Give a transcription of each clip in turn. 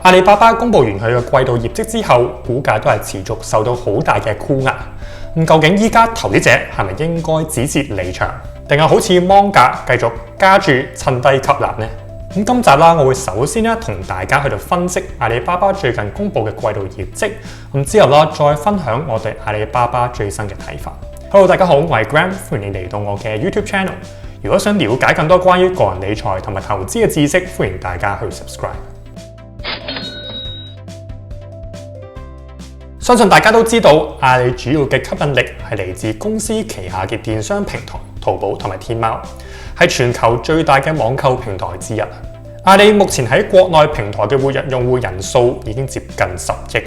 阿里巴巴公佈完佢嘅季度業績之後，股價都係持續受到好大嘅沽壓。究竟依家投資者係咪應該止蝕離場，定係好似芒格繼續加注趁低吸納呢？今集啦，我會首先同大家去到分析阿里巴巴最近公佈嘅季度業績，之後啦再分享我對阿里巴巴最新嘅睇法。Hello， 大家好，我係 Graham， 歡迎你嚟到我嘅 YouTube Channel。如果想了解更多關於個人理財同埋投資嘅知識，歡迎大家去 subscribe。相信大家都知道，阿里主要嘅吸引力係嚟自公司旗下嘅電商平台淘寶同埋天貓，係全球最大嘅網購平台之一。阿里目前喺國內平台嘅活躍用戶人數已經接近10億，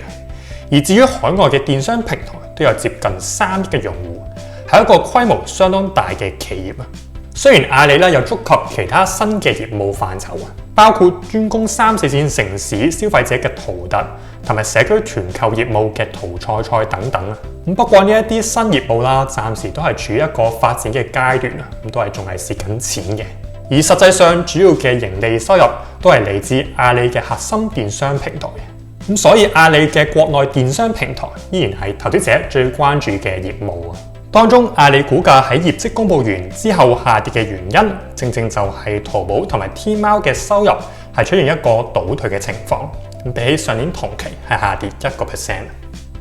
而至於海外嘅電商平台都有接近3億嘅用戶，係一個規模相當大嘅企業。雖然阿里有觸及其他新嘅業務範疇，包括專攻3、4線城市消費者嘅淘特同埋社區團購業務嘅淘菜等等。不過呢一啲新業務暫時都係處於一個發展嘅階段，都係仲係蝕緊錢嘅。而實際上主要嘅盈利收入都係嚟自阿里嘅核心電商平台。所以阿里嘅國內電商平台依然係投資者最關注嘅業務。當中阿里股價喺業績公佈完之後下跌嘅原因，正正就係淘寶同埋天貓嘅收入係出現一個倒退嘅情況，比起上年同期係下跌1%。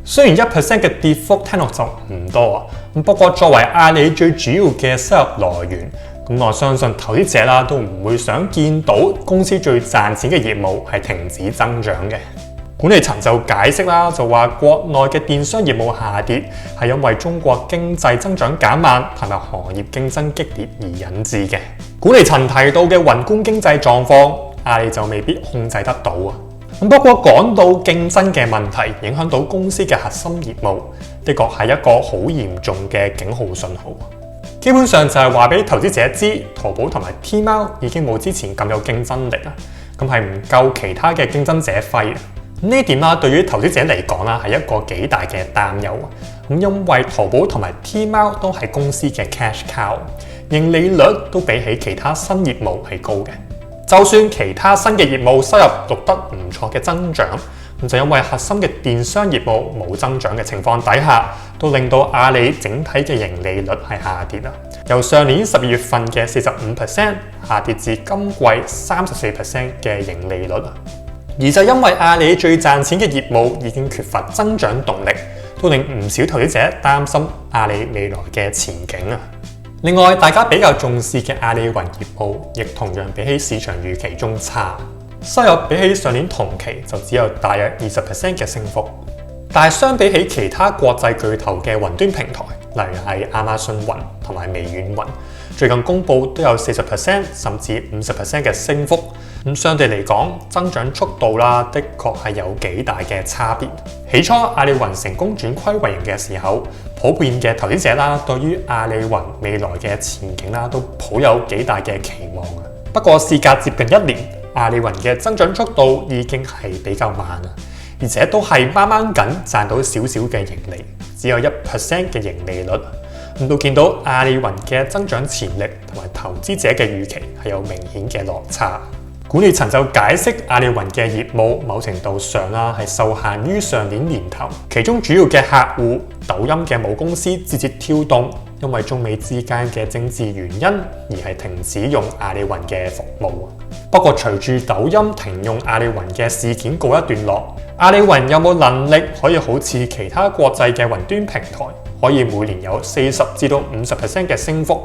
雖然1% 嘅跌幅聽落就唔多，不過作為阿里最主要嘅收入來源，我相信投資者都唔會想見到公司最賺錢嘅業務係停止增長嘅。管理層就解釋就話國內嘅電商業務下跌係因為中國經濟增長減慢同埋行業競爭激烈而引致嘅。管理層提到嘅宏觀經濟狀況，阿里就未必控制得到。不過講到競爭嘅問題影響到公司嘅核心業務，的確係一個好嚴重嘅警號信號。基本上就係話俾投資者知，淘寶同埋天貓已經冇之前咁有競爭力啦，係唔夠其他嘅競爭者揮。呢點對於投資者嚟講係一個幾大嘅擔憂。因為淘寶同埋天貓都係公司嘅 cash cow， 盈利率都比起其他新業務係高嘅。就算其他新嘅業務收入錄得唔錯嘅增長，就因為核心嘅電商業務冇增長嘅情況底下，都令到阿里整體嘅盈利率係下跌啦。由上年12月份嘅45%下跌至今季34% 嘅盈利率。而就因為阿里最賺錢嘅業務已經缺乏增長動力，都令唔少投資者擔心阿里未來嘅前景。另外，大家比較重視嘅阿里雲業務，亦同樣比起市場預期中差，收入比起上年同期就只有大約20% 嘅升幅。但係相比起其他國際巨頭嘅雲端平台，例如係亞馬遜雲同埋微軟雲，最近公佈都有40%甚至50% 嘅升幅。相對嚟講，增長速度的確係有幾大嘅差別。起初阿里雲成功轉虧為盈嘅時候，普遍嘅投資者對於阿里雲未來嘅前景都抱有幾大嘅期望。不過事隔接近1年，阿里雲嘅增長速度已經係比較慢，而且都係掹掹緊賺到少少嘅盈利，只有1% 嘅盈利率。都見到阿里雲嘅增長潛力同埋投資者嘅預期係有明顯嘅落差。管理層就解釋，阿里雲嘅業務某程度上係受限於上年年頭，其中主要嘅客戶抖音嘅母公司字節跳動，因為中美之間嘅政治原因而係停止用阿里雲嘅服務。不過隨住抖音停用阿里雲嘅事件告一段落，阿里雲有冇能力可以好似其他國際嘅雲端平台，可以每年有40%至到50% 嘅升幅？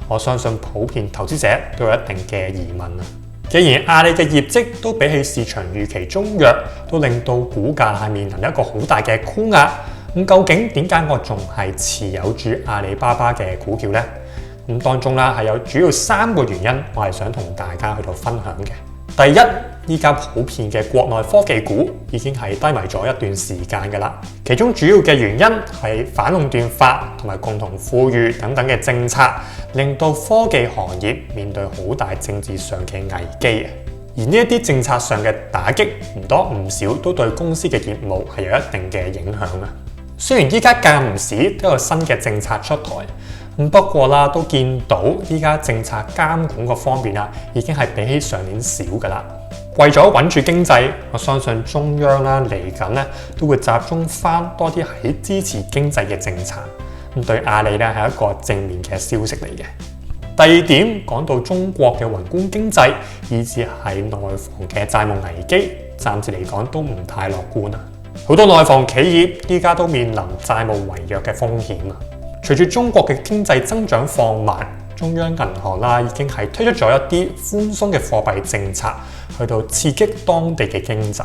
我相信普遍投資者都有一定嘅疑問。既然阿里嘅業績都比起市場預期中弱，都令到股價係面臨一個好大嘅沽壓。究竟點解我仲係持有住阿里巴巴嘅股票呢？當中係有主要3個原因，我係想同大家去到分享嘅。第一，依家普遍嘅國內科技股已經係低迷咗一段時間㗎啦。其中主要嘅原因係反壟斷法同埋共同富裕等等嘅政策，令到科技行業面對好大政治上嘅危機。而呢一啲政策上嘅打擊唔多唔少，都對公司嘅業務係有一定嘅影響。雖然依家間唔時都有新嘅政策出台，不過都見到依家政策監管個方面已經係比起上年少㗎啦。為咗穩住經濟，我相信中央啦嚟緊咧都會集中翻多啲喺支持經濟嘅政策。咁對阿里咧係一個正面嘅消息嚟嘅。第二點講到中國嘅宏觀經濟，以至係內房嘅債務危機，暫時嚟講都唔太樂觀啊！好多內房企業依家都面臨債務違約嘅風險啊！隨住中國嘅經濟增長放慢，中央銀行啦已經係推出咗一啲寬鬆嘅貨幣政策，去到刺激當地嘅經濟。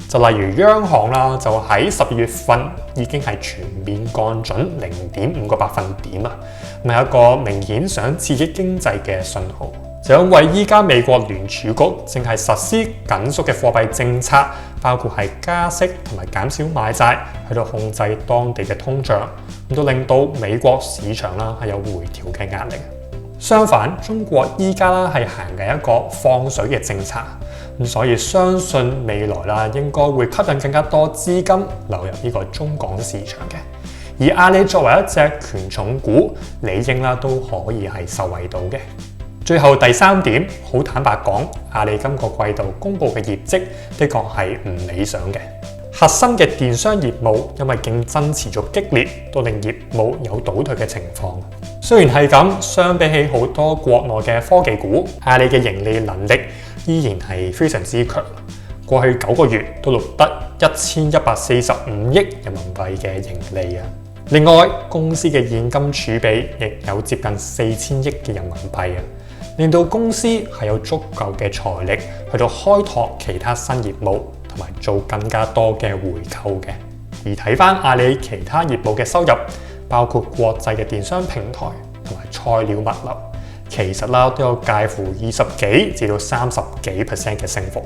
就例如央行啦，就喺12月份已經係全面降準0.5個百分點啊，係一個明顯想刺激經濟嘅信號。就因為依家美國聯儲局正係實施緊縮嘅貨幣政策，包括係加息同埋減少買債，去到控制當地嘅通脹，咁都令到美國市場啦係有回調嘅壓力。相反，中國依家啦係行緊一個放水嘅政策，咁所以相信未來啦應該會吸引更加多資金流入呢個中港市場嘅。而阿里作為一隻權重股，理應啦都可以係受惠到嘅。最後第三點，好坦白講，阿里今個季度公布嘅業績的確係唔理想嘅。核心嘅電商業務因為競爭持續激烈，都令業務有倒退嘅情況。雖然係咁，相比起好多國內嘅科技股，阿里嘅盈利能力依然係非常之強。過去9個月都錄得1145億人民幣嘅盈利啊！另外，公司嘅現金儲備亦有接近4000億嘅人民幣啊，令到公司係有足夠嘅財力去到開拓其他新業務，同埋做更加多嘅回購嘅。而睇翻阿里其他業務嘅收入，包括國際嘅電商平台同埋菜鳥物流，其實啦都有介乎20幾至到30幾%嘅升幅，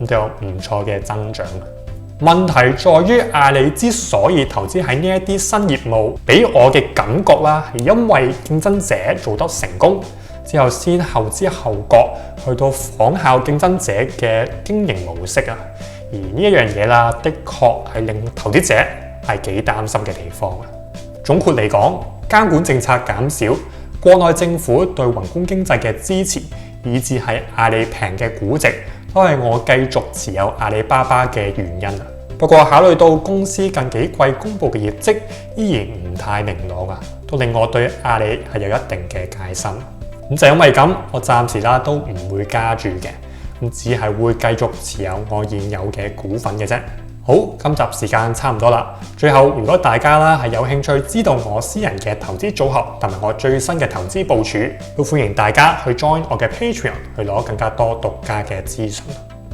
咁都有唔錯嘅增長。問題在於阿里之所以投資喺呢一啲新業務，俾我嘅感覺啦係因為競爭者做得成功之後，先後知後覺去到仿效競爭者嘅經營模式啊。而呢一樣嘢啦，的確係令投資者係幾擔心嘅地方啊。總括嚟講，監管政策減少，國內政府對宏觀經濟嘅支持，以至係阿里平嘅估值，都係我繼續持有阿里巴巴嘅原因啊。不過考慮到公司近幾季公布嘅業績依然唔太明朗啊，都令我對阿里係有一定嘅戒心。咁就因為咁，我暫時啦都唔會加注嘅，咁只係會繼續持有我現有嘅股份嘅啫。好，今集時間差唔多啦。最後，如果大家啦係有興趣知道我私人嘅投資組合同埋我最新嘅投資部署，都歡迎大家去 join 我嘅 Patreon 去攞更加多獨家嘅資訊。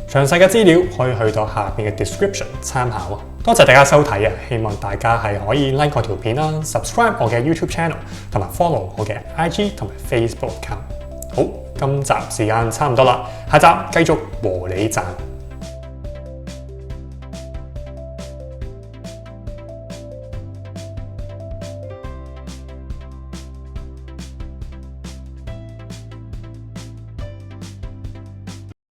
詳細嘅資料可以去到下面嘅 description 參考啊！多謝大家收睇啊！希望大家係可以 like 我條片啦 ，subscribe 我嘅 YouTube channel 同埋 follow 我嘅 IG 同埋 Facebook account。好，今集時間差唔多啦，下集繼續和你賺。